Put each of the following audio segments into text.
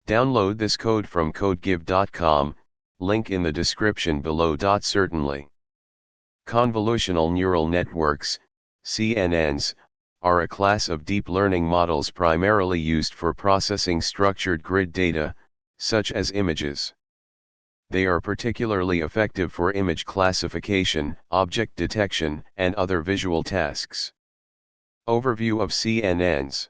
Download this code from codegive.com, link in the description below. Certainly. Convolutional neural networks, CNNs, are a class of deep learning models primarily used for processing structured grid data, such as images. They are particularly effective for image classification, object detection, and other visual tasks. Overview of CNNs.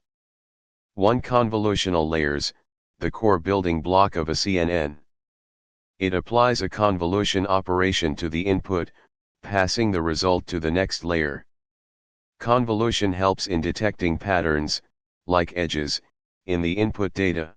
1. Convolutional layers, the core building block of a CNN. It applies a convolution operation to the input, passing the result to the next layer. Convolution helps in detecting patterns, like edges, in the input data.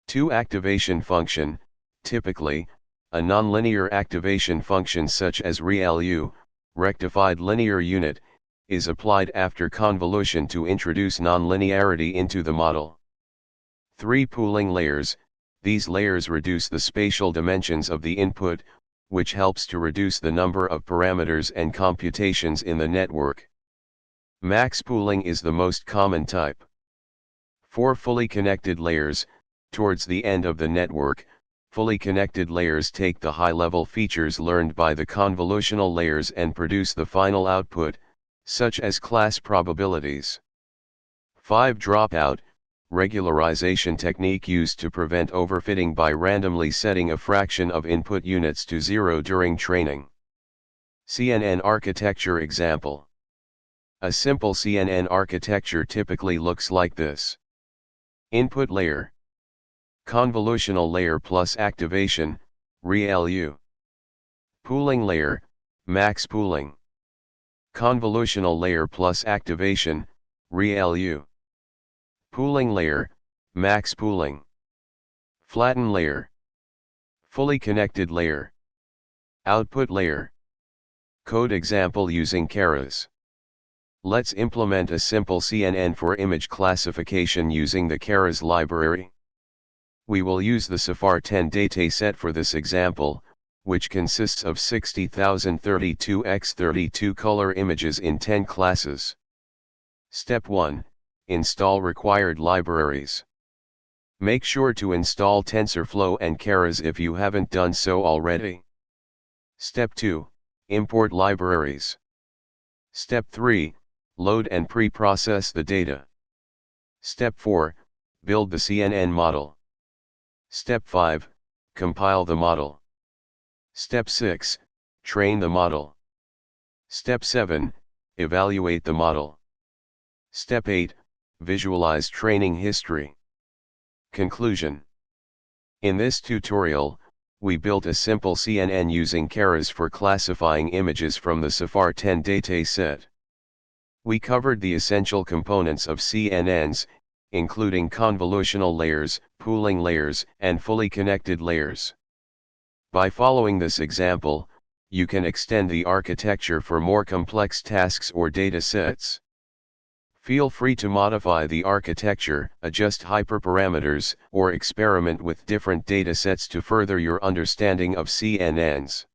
2. Activation function, typically, a nonlinear activation function such as relu, rectified linear unit, is applied after convolution to introduce nonlinearity into the model. 3. Pooling layers, these layers reduce the spatial dimensions of the input, which helps to reduce the number of parameters and computations in the network. Max pooling is the most common type. 4. Fully connected layers, towards the end of the network, fully connected layers take the high-level features learned by the convolutional layers and produce the final output, such as class probabilities. 5. Dropout, regularization technique used to prevent overfitting by randomly setting a fraction of input units to 0 during training. CNN architecture example. A simple CNN architecture typically looks like this. Input layer. Convolutional layer plus activation, relu. Pooling layer, max pooling. Convolutional layer plus activation, relu. Pooling layer, max pooling. Flatten layer. Fully connected layer. Output layer. Code example using keras. Let's implement a simple CNN for image classification using the keras library. We will use the SAFAR10 dataset for this example, which consists of 60,032 x 32 color images in 10 classes. Step 1. Install required libraries. Make sure to install TensorFlow and keras if you haven't done so already. Step 2. Import libraries. Step 3. Load and pre-process the data. Step 4. Build the CNN model. Step 5. Compile the model. Step 6. Train the model. Step 7. Evaluate the model. Step 8. Visualize training history. Conclusion. In this tutorial, we built a simple CNN using keras for classifying images from the SAFAR10 dataset. We covered the essential components of CNNs, including convolutional layers, pooling layers, and fully connected layers. By following this example, you can extend the architecture for more complex tasks or data sets. Feel free to modify the architecture, adjust hyperparameters, or experiment with different datasets to further your understanding of CNNs.